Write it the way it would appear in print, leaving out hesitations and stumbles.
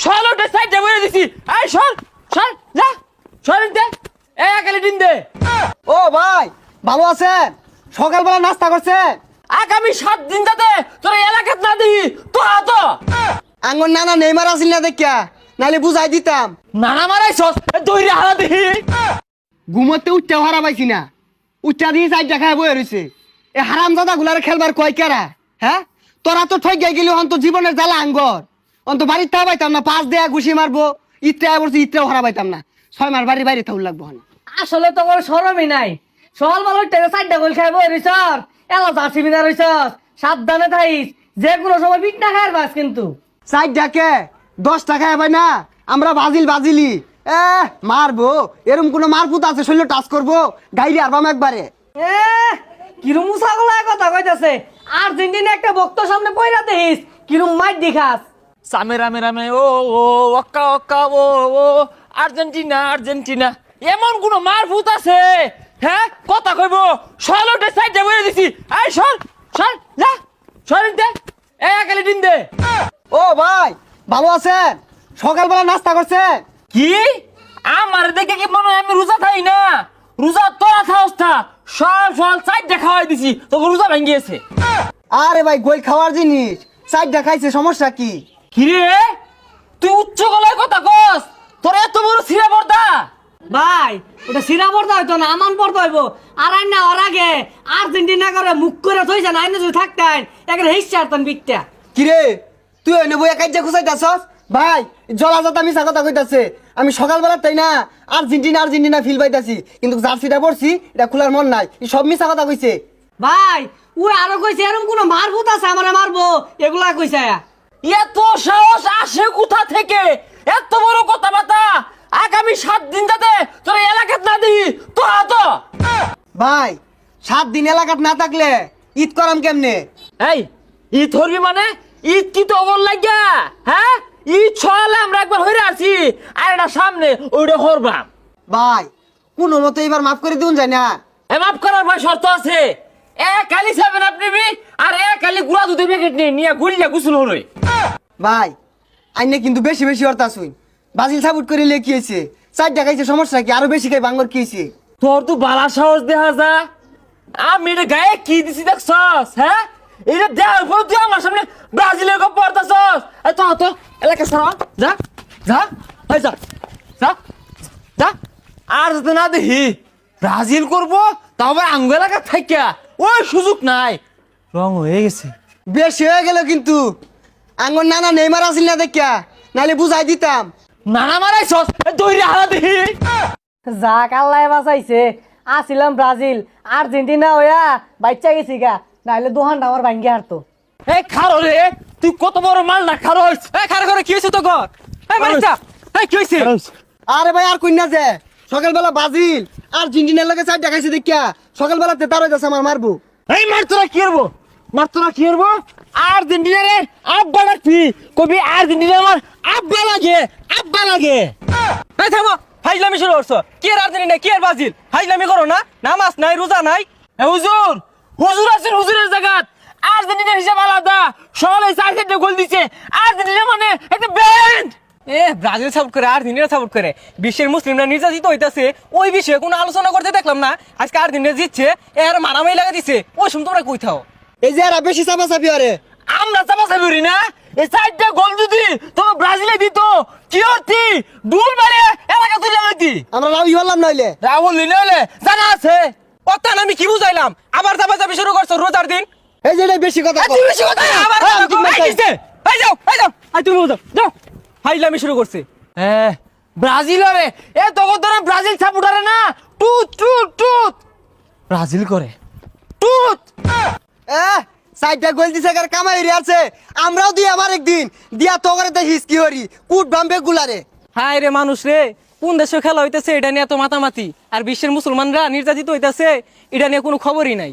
সরলটা সাইডে বলে দিছি। এই সর সর যা সরেন দে একালে দিন দে। ও ভাই ভালো আছেন? সকালবেলা নাস্তা করছেন? আগামী 7 দিন যাতে তোর এলাকাত না দিই তো তো আঙ্গন নানা নেইমার আসিল না দেখিয়া, নাইলে বুঝাই দিতাম। নানা মারাইছস দইরে হারা দিই। ঘুমোতে উঠতে হারা পাইছি না, উঠটা দিয়ে চারটা খায় বয়ে রয়েছে। এ হারাম দাদা গুলার খেলবার কয় কেরা? হ্যাঁ তোরা তো ঠক গেলি অন্ত জীবনের জ্বালা আঙ্গর। অন্ত বাড়ির তা পাইতাম না, 5 দেয়া ঘুষি মারবো, ইত্রা বলছি ইত্রাও হারা পাইতাম না। 6 মাস বাড়ি বাইরে থাকুন লাগবো। আসলে তো কোনো সরমই নাই। সকাল ভালো টেনে 4টা গোল খাইব রিসর এলা জার্সি বিনা রইছস। সাবধানে থাইস, যে কোনো সময় পিট না খাইর বাস কিন্তু। চারটা কে 10 টাকা ভাই না, আমরা বাজিলি মারবো। এরম কোনো মারপুত আছে শরীরে টাচ করবো, গাইলে আরবাম একবারে। এ কিরম মুসাগুলা কথা কইতাছে। আর্জেন্টিনা একটা ভক্ত সামনে পয়রা দেখিস কিরম মাইর দেখাস। সামে রামে রামে ও ও ওকা ওকা ও ও আর্জেন্টিনা আর্জেন্টিনা এমন কোন মারফুত আছে? হ্যাঁ কথা কইব সরলটা সাইডে বলে দিছি। এই সর সর যা সরেন দে একালে দিন দে। ও ভাই ভালো আছেন? সকালবেলা নাস্তা করছেন? কি আমার দেখে কি মনে হয় আমি রোজা থাই না? রোজা তোরা থাকস না, সব সব সাইডে খাওয়াই দিছি তোকে রোজা ভেঙে গেছে। আরে ভাই গোল খাওয়ার জিনিস, চারটা খাইছে, সমস্যা কি? কিরে তুই উচ্চ গলায় কথা কস? তোর এত বড় ছিঁড়া পর্দা? ভাই ওটা সিরা পড়তে হইতো না, আমান পড়তে হইব। আর আইন না ওর আগে আর্জেন্টিনা করে মুখ করে থইছেন, আইনে যদি থাকতেন একটা হিস্সা আরতেন বিকটা। কিরে তুই এনে বইয়া কাইজা খুঁজাইতাছস? ভাই জলাজাত আমি কথা কইতাছে। আমি সকালবেলা তাই না আর্জেন্টিনা ফিল পাইতাছি, কিন্তু জার্সিটা পড়ছি এটা খোলার মন নাই। এই সব মিছা কথা কইছে। ভাই ও আরো কইছে এরকম কোন মারভূত আছে আমারে মারবো, এগুলা কইছে। এত সাহস আসে কোথা থেকে? এত বড় কথাবার্তা আগামী 7 দিন যাতে তোর এলাকাত না দিই তো ভাই 7 দিন এলাকাত না থাকলে ঈদ করাম কেমনে? এই ঈদ ধরবি মানে ঈদ কি তো অবল লাগিয়া? হ্যাঁ ঈদ ছড়ালে আমরা একবার হইরে আছি, আর এটা সামনে ওইটা হরবাম। ভাই কোনো মতো এবার মাফ করে দিউন যায় না? মাফ করার ভাই শর্ত আছে। কালি 7 নিবি আর কালি গুড়া দুধের প্যাকেট নিয়ে গুলিয়া গুসল হলই। ভাই আইনে কিন্তু বেশি বেশি অর্থ আসুন। বাজিল সাবুট করে লেখিয়েছে, 4টা খাইছে, সমস্যা কি? আরো বেশি খাই বাঙ্গর কি হয়েছে? তোর তো বালা সাহস দেখা যা। আমি এটা গায়ে কি দিছি দেখছস? হ্যাঁ এটা দেওয়ার পর তুই আমার সামনে ব্রাজিলের গপ পড়তাছস। তো এলাকা সারা যা যা এই যা যা যা। আর যাতে না দেখি ব্রাজিল করবো তাও আবার আঙ্গ এলাকা থাকিয়া, ওই সুযোগ নাই। রং হয়ে গেছে। বেশি হয়ে গেল কিন্তু। আঙ্গর নানা নেইমার আসিল না দেখিয়া, নাইলে বুঝাই দিতাম। নানা মারাইছস দইরে হারা দেখি। যাক আল্লাহ বাঁচাইছে। আসিলাম ব্রাজিল, আর্জেন্টিনা হইয়া বাচ্চা গেছি গা, নাইলে দোহানটা আমার ভাঙ্গি হারতো। এই খারো রে, তুই কত বড় মাল না খারোস? এই খারো করে কি হইছে তো গর? এই মারিছা এই কি হইছে? আরে ভাই আর কইনা যে সকালবেলা বাজিল আর্জেন্টিনার লগে 4টা খাইছে দেখিয়া সকালবেলা তেতার হয়ে যাচ্ছে আমার মারবো। এই মারতরা কি করবো? মারতরা কি করবো? আর্জেন্টিনারে আব্বা ডাকবি, কবি আর্জেন্টিনা আমার আব্বা লাগে, আব্বা লাগে। এই থামো, ফাইজলামি শুরু করছো। কি আর আর্জেন্টিনা কি আর ব্রাজিল? ফাইজলামি করো না, নামাজ নাই রোজা নাই। এ হুজুর, হুজুর আছেন হুজুরের জায়গাত। আর্জেন্টিনার হিসাব আলাদা, সকালে 4-4টা গোল দিছে। আর্জেন্টিনা মানে একটা ব্যান্ড। ব্রাজিল সাপোর্ট করে আর্জেন্টিনা সাপোর্ট করে বিশ্বের মুসলিমরা নির্যাতিত হইতাছে, ওই বিষয়ে কোনো আলোচনা করতে দেখলাম না। আজকে আর্জেন্টিনা জিতছে, এর মারামারি লাগা দিছে। ওই সময় তোমরা কই থাও? এই যে এরা বেশি চাপাচাপি আরে আমরা চাপাচাপি না, এই 4টা গোল যদি তোমার ব্রাজিলে দিত কি হতি? ডুল মারে এলাকা তুলে লইতি। আমরা রাউই হলাম নইলে। রাহুল নিলে জানা আছে। অত্যান আমি কি বুঝাইলাম? আবার চাপাচাপি শুরু করছো রোজার দিন। এই যে এটা বেশি কথা কও। তুই বেশি কথা আবার হ্যাঁ, আমি এই কিসে? এই যাও এই যাও, আই তুমি যাও যাও। ফাইজলামি শুরু করছে। ব্রাজিলরে এ তখন তোরা ব্রাজিল সাপোর্টারে না টুত টুত টুত ব্রাজিল করে টুত। 4টা গোল দিছে কার কামাই রে আছে। আমরাও দি আবার একদিন দিয়া তো করে দেখিস কি হরি কুট বাম্বে গুলারে। হায় রে মানুষ রে, কোন দেশে খেলা হইতেছে এটা নিয়ে এত মাতামাতি, আর বিশ্বের মুসলমানরা নির্যাতিত হইতেছে এটা নিয়ে কোনো খবরই নাই।